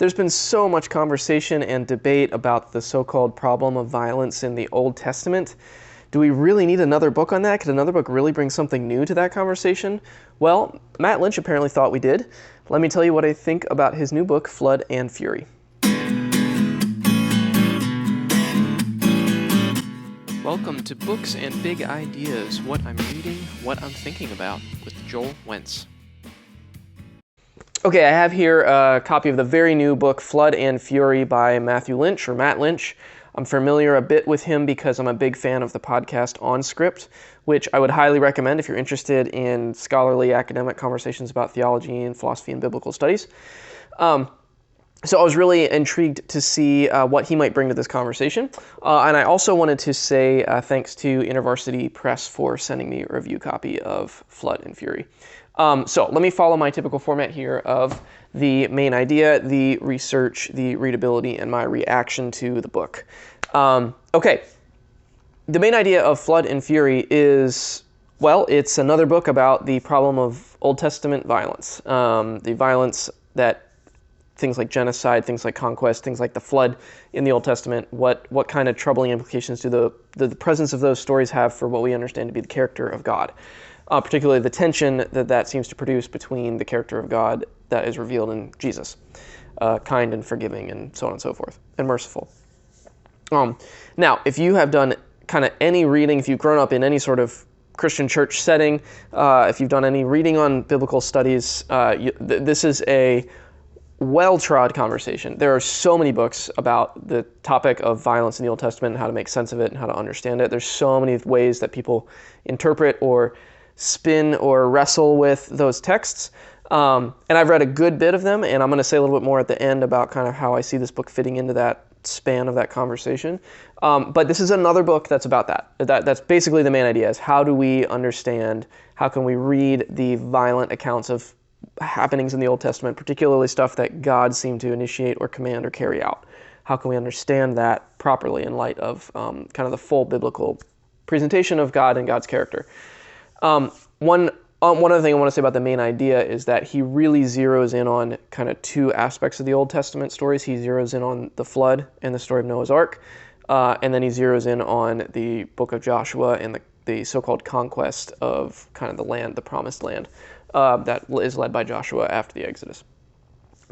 There's been so much conversation and debate about the so-called problem of violence in the Old Testament. Do we really need another book on that? Could another book really bring something new to that conversation? Well, Matt Lynch apparently thought we did. Let me tell you what I think about his new book, Flood and Fury. Welcome to Books and Big Ideas, what I'm reading, what I'm thinking about, with Joel Wentz. Okay, I have here a copy of the very new book, Flood and Fury by Matt Lynch. I'm familiar a bit with him because I'm a big fan of the podcast On Script, which I would highly recommend if you're interested in scholarly academic conversations about theology and philosophy and biblical studies. So I was really intrigued to see what he might bring to this conversation. And I also wanted to say thanks to InterVarsity Press for sending me a review copy of Flood and Fury. So let me follow my typical format here of the main idea, the research, the readability, and my reaction to the book. Okay, the main idea of Flood and Fury is, well, it's another book about the problem of Old Testament violence. The violence that things like genocide, things like conquest, things like the flood in the Old Testament, what kind of troubling implications do the presence of those stories have for what we understand to be the character of God? Particularly the tension that seems to produce between the character of God that is revealed in Jesus, kind and forgiving and so on and so forth, and merciful. Now, if you have done kind of any reading, if you've grown up in any sort of Christian church setting, if you've done any reading on biblical studies, this is a well-trod conversation. There are so many books about the topic of violence in the Old Testament and how to make sense of it and how to understand it. There's so many ways that people interpret or spin or wrestle with those texts. And I've read a good bit of them, and I'm going to say a little bit more at the end about kind of how I see this book fitting into that span of that conversation. But this is another book that's about that. That's basically the main idea, is how do we understand, how can we read the violent accounts of happenings in the Old Testament, particularly stuff that God seemed to initiate or command or carry out. How can we understand that properly in light of kind of the full biblical presentation of God and God's character? One other thing I want to say about the main idea is that he really zeroes in on kind of two aspects of the Old Testament stories. He zeroes in on the flood and the story of Noah's Ark, and then he zeroes in on the book of Joshua and the so-called conquest of kind of the land, the promised land, that is led by Joshua after the Exodus.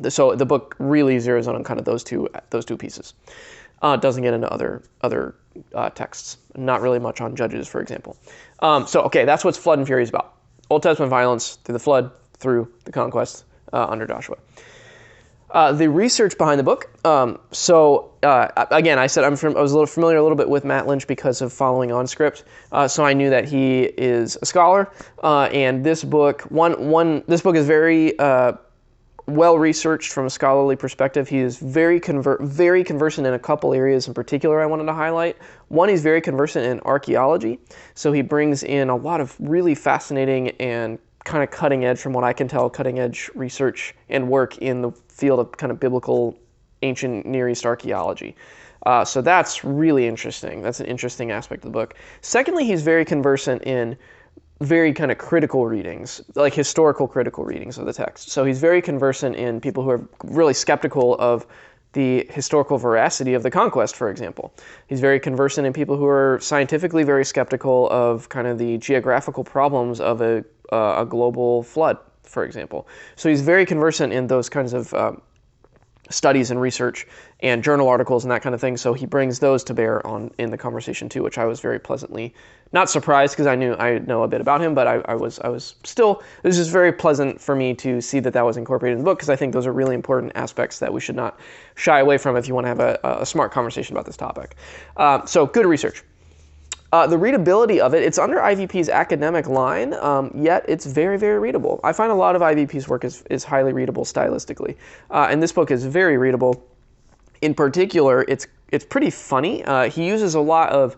So the book really zeroes in on kind of those two pieces. Doesn't get into other texts. Not really much on Judges, for example. Okay, that's what Flood and Fury is about. Old Testament violence through the flood, through the conquest under Joshua. The research behind the book. Again, I said I was a little familiar bit with Matt Lynch because of following On Script. So I knew that he is a scholar, and this book is very well researched from a scholarly perspective. He is very conversant in a couple areas in particular I wanted to highlight. One, he's very conversant in archaeology, so he brings in a lot of really fascinating and kind of cutting edge, from what I can tell, cutting edge research and work in the field of kind of biblical ancient Near East archaeology. So that's really interesting. That's an interesting aspect of the book. Secondly, he's very conversant in very kind of critical readings, like historical critical readings of the text. So he's very conversant in people who are really skeptical of the historical veracity of the conquest, for example. He's very conversant in people who are scientifically very skeptical of kind of the geographical problems of a global flood, for example. So he's very conversant in those kinds of studies and research and journal articles and that kind of thing. So he brings those to bear in the conversation too, which I was very pleasantly, not surprised because I know a bit about him, but I was still, it was just very pleasant for me to see that was incorporated in the book, because I think those are really important aspects that we should not shy away from if you want to have a smart conversation about this topic. So good research. The readability of it, it's under IVP's academic line, yet it's very, very readable. I find a lot of IVP's work is highly readable stylistically, and this book is very readable. In particular, it's pretty funny. He uses a lot of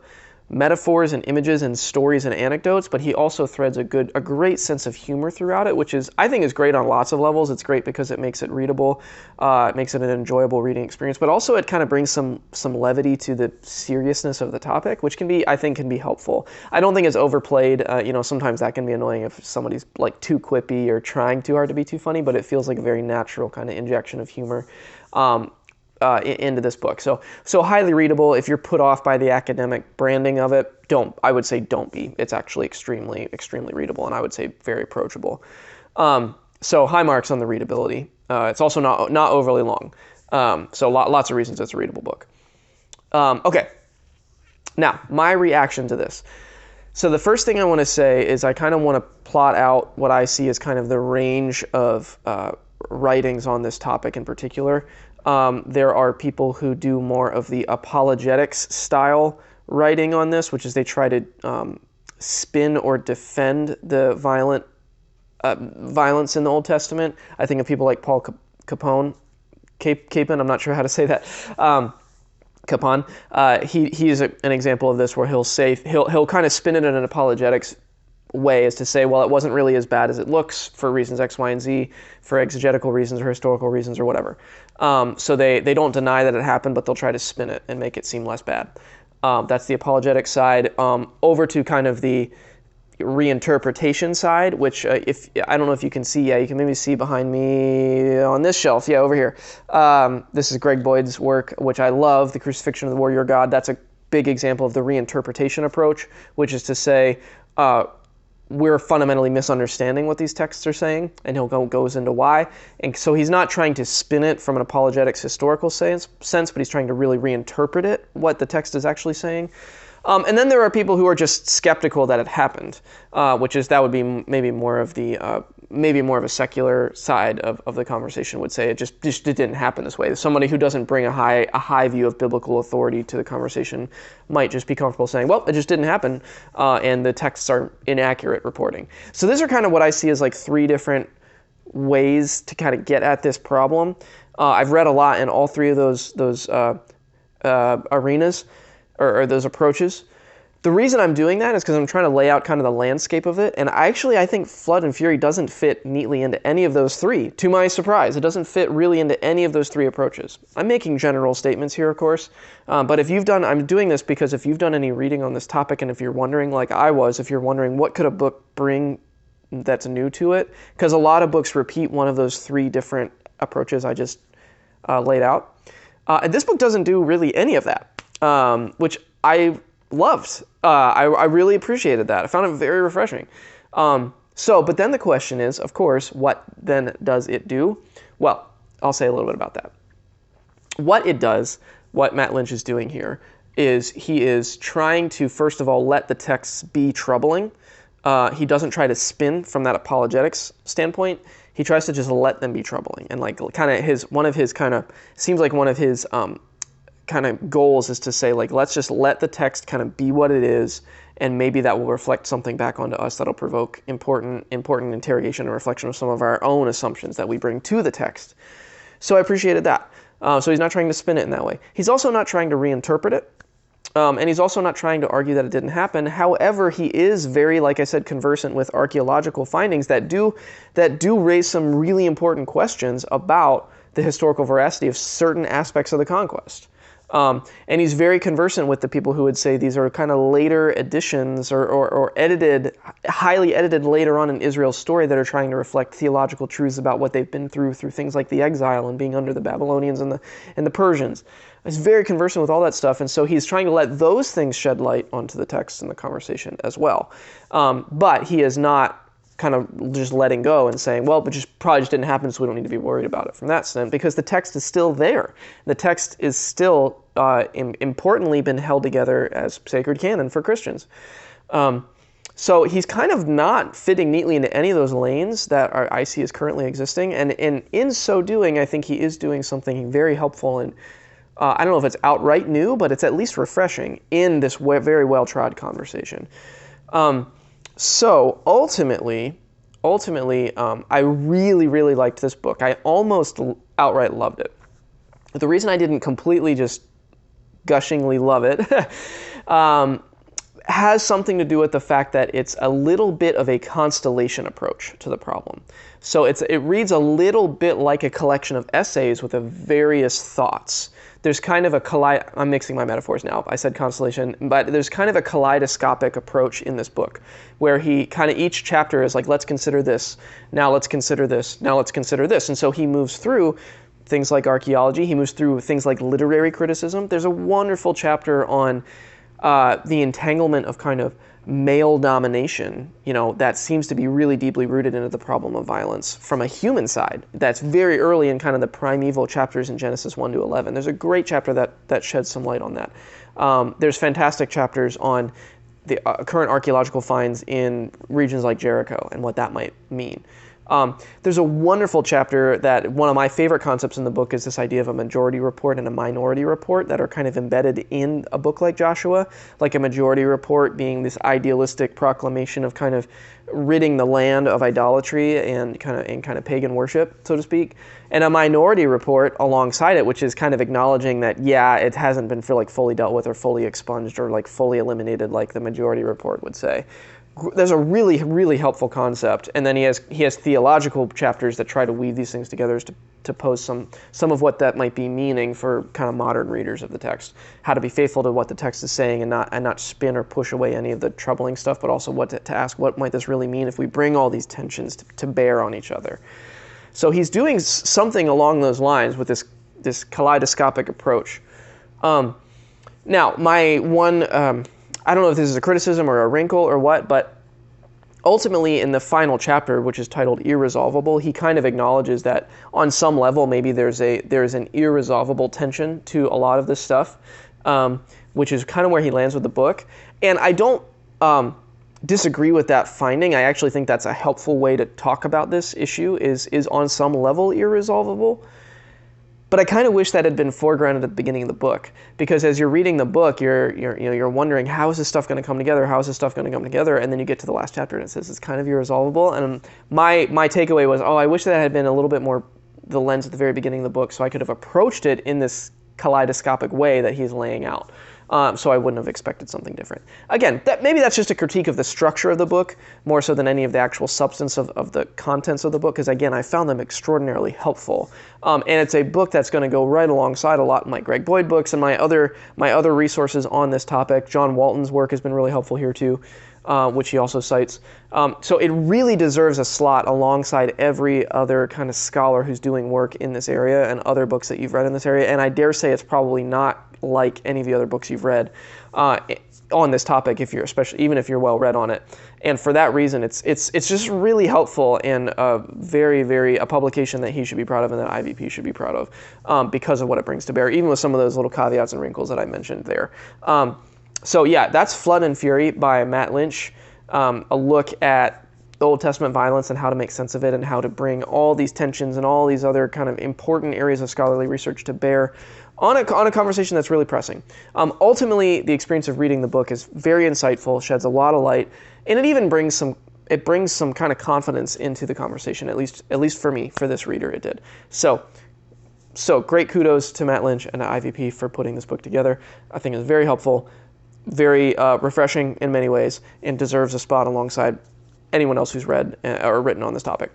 metaphors and images and stories and anecdotes, but he also threads a great sense of humor throughout it, which I think is great on lots of levels. It's great because it makes it readable, it makes it an enjoyable reading experience, but also it kind of brings some levity to the seriousness of the topic, which I think can be helpful. I don't think it's overplayed. Sometimes that can be annoying if somebody's like too quippy or trying too hard to be too funny, but it feels like a very natural kind of injection of humor into this book. So highly readable. If you're put off by the academic branding of it, I would say don't be. It's actually extremely, extremely readable, and I would say very approachable. So high marks on the readability. It's also not overly long. So lots of reasons it's a readable book. Okay. Now, my reaction to this. So the first thing I want to say is I kind of want to plot out what I see as kind of the range of writings on this topic in particular. There are people who do more of the apologetics style writing on this, which is they try to spin or defend the violence in the Old Testament. I think of people like Paul Capon, I'm not sure how to say that. Capon. He is an example of this, where he'll kind of spin it in an apologetics way, as to say, well, it wasn't really as bad as it looks for reasons X, Y, and Z, for exegetical reasons or historical reasons or whatever. So they don't deny that it happened, but they'll try to spin it and make it seem less bad. That's the apologetic side. Over to kind of the reinterpretation side, which if I don't know if you can see, you can maybe see behind me on this shelf, over here. This is Greg Boyd's work, which I love, The Crucifixion of the Warrior God. That's a big example of the reinterpretation approach, which is to say, we're fundamentally misunderstanding what these texts are saying, and goes into why. And so he's not trying to spin it from an apologetics historical sense, but he's trying to really reinterpret it, what the text is actually saying. And then there are people who are just skeptical that it happened, that would be maybe more of a secular side of the conversation would say it didn't happen this way. Somebody who doesn't bring a high view of biblical authority to the conversation might just be comfortable saying, well, it just didn't happen, and the texts are inaccurate reporting. So these are kind of what I see as like three different ways to kind of get at this problem. I've read a lot in all three of those arenas, or those approaches. The reason I'm doing that is because I'm trying to lay out kind of the landscape of it, and I think Flood and Fury doesn't fit neatly into any of those three, to my surprise. It doesn't fit really into any of those three approaches. I'm making general statements here, of course, but I'm doing this because if you've done any reading on this topic, and if you're wondering, like I was, if you're wondering what could a book bring that's new to it, because a lot of books repeat one of those three different approaches I just laid out. And this book doesn't do really any of that. Which I loved. I really appreciated that. I found it very refreshing. But then the question is, of course, what then does it do? Well, I'll say a little bit about that. What it does, what Matt Lynch is doing here, is he is trying to, first of all, let the texts be troubling. He doesn't try to spin from that apologetics standpoint. He tries to just let them be troubling. And like kind of his kind of goals is to say, like, let's just let the text kind of be what it is, and maybe that will reflect something back onto us that'll provoke important interrogation and reflection of some of our own assumptions that we bring to the text. So I appreciated that. So he's not trying to spin it in that way. He's also not trying to reinterpret it, and he's also not trying to argue that it didn't happen. However, he is very, like I said, conversant with archaeological findings that do raise some really important questions about the historical veracity of certain aspects of the conquest. And he's very conversant with the people who would say these are kind of later additions or edited, highly edited later on in Israel's story that are trying to reflect theological truths about what they've been through things like the exile and being under the Babylonians and the Persians. He's very conversant with all that stuff, and so he's trying to let those things shed light onto the text and the conversation as well. But he is not kind of just letting go and saying, well, but probably just didn't happen, so we don't need to be worried about it from that sense, because the text is still there. The text is still importantly been held together as sacred canon for Christians. So he's kind of not fitting neatly into any of those lanes that I see as currently existing, and in so doing, I think he is doing something very helpful, and I don't know if it's outright new, but it's at least refreshing in this very well-trod conversation. So ultimately, I really, really liked this book. I almost outright loved it. But the reason I didn't completely just gushingly love it has something to do with the fact that it's a little bit of a constellation approach to the problem. So it reads a little bit like a collection of essays with various thoughts. There's kind of I'm mixing my metaphors now. I said constellation, but there's kind of a kaleidoscopic approach in this book where he kind of, each chapter is like, let's consider this, now let's consider this, now let's consider this. And so he moves through things like archaeology, he moves through things like literary criticism. There's a wonderful chapter on the entanglement of kind of male domination, that seems to be really deeply rooted into the problem of violence from a human side. That's very early in kind of the primeval chapters in Genesis 1 to 11. There's a great chapter that sheds some light on that. There's fantastic chapters on the current archaeological finds in regions like Jericho and what that might mean. There's a wonderful chapter that one of my favorite concepts in the book is this idea of a majority report and a minority report that are kind of embedded in a book like Joshua, like a majority report being this idealistic proclamation of kind of ridding the land of idolatry and kind of pagan worship, so to speak, and a minority report alongside it, which is kind of acknowledging that, yeah, it hasn't been fully dealt with or fully expunged or like fully eliminated like the majority report would say. There's a really, really helpful concept, and then he has theological chapters that try to weave these things together to pose some of what that might be meaning for kind of modern readers of the text, how to be faithful to what the text is saying and not spin or push away any of the troubling stuff, but also what to ask, what might this really mean if we bring all these tensions to bear on each other. So he's doing something along those lines with this kaleidoscopic approach. Now, my one. I don't know if this is a criticism or a wrinkle or what, but ultimately in the final chapter, which is titled Irresolvable, he kind of acknowledges that on some level maybe there's an irresolvable tension to a lot of this stuff, which is kind of where he lands with the book. And I don't disagree with that finding. I actually think that's a helpful way to talk about this issue, is on some level irresolvable. But I kind of wish that had been foregrounded at the beginning of the book, because as you're reading the book, you're wondering, how is this stuff going to come together? How is this stuff going to come together? And then you get to the last chapter and it says it's kind of irresolvable. And my takeaway was, I wish that had been a little bit more the lens at the very beginning of the book, so I could have approached it in this kaleidoscopic way that he's laying out. So I wouldn't have expected something different. Again, maybe that's just a critique of the structure of the book, more so than any of the actual substance of the contents of the book, because again, I found them extraordinarily helpful. And it's a book that's going to go right alongside a lot of my Greg Boyd books and my other resources on this topic. John Walton's work has been really helpful here too, which he also cites. So it really deserves a slot alongside every other kind of scholar who's doing work in this area and other books that you've read in this area. And I dare say it's probably not like any of the other books you've read on this topic, even if you're well read on it. And for that reason, it's just really helpful and a publication that he should be proud of and that IVP should be proud of because of what it brings to bear, even with some of those little caveats and wrinkles that I mentioned there. So yeah, that's Flood and Fury by Matt Lynch, a look at the Old Testament violence and how to make sense of it and how to bring all these tensions and all these other kind of important areas of scholarly research to bear on a conversation that's really pressing. Ultimately, the experience of reading the book is very insightful, sheds a lot of light, and it even brings some kind of confidence into the conversation, at least for me, for this reader, it did. So great kudos to Matt Lynch and to IVP for putting this book together. I think it's very helpful, very refreshing in many ways, and deserves a spot alongside anyone else who's read or written on this topic.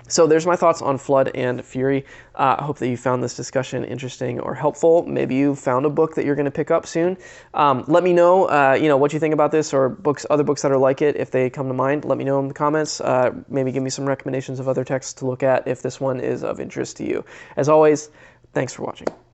So there's my thoughts on Flood and Fury. I hope that you found this discussion interesting or helpful. Maybe you found a book that you're going to pick up soon. Let me know, what you think about this or other books that are like it. If they come to mind, let me know in the comments. Maybe give me some recommendations of other texts to look at if this one is of interest to you. As always, thanks for watching.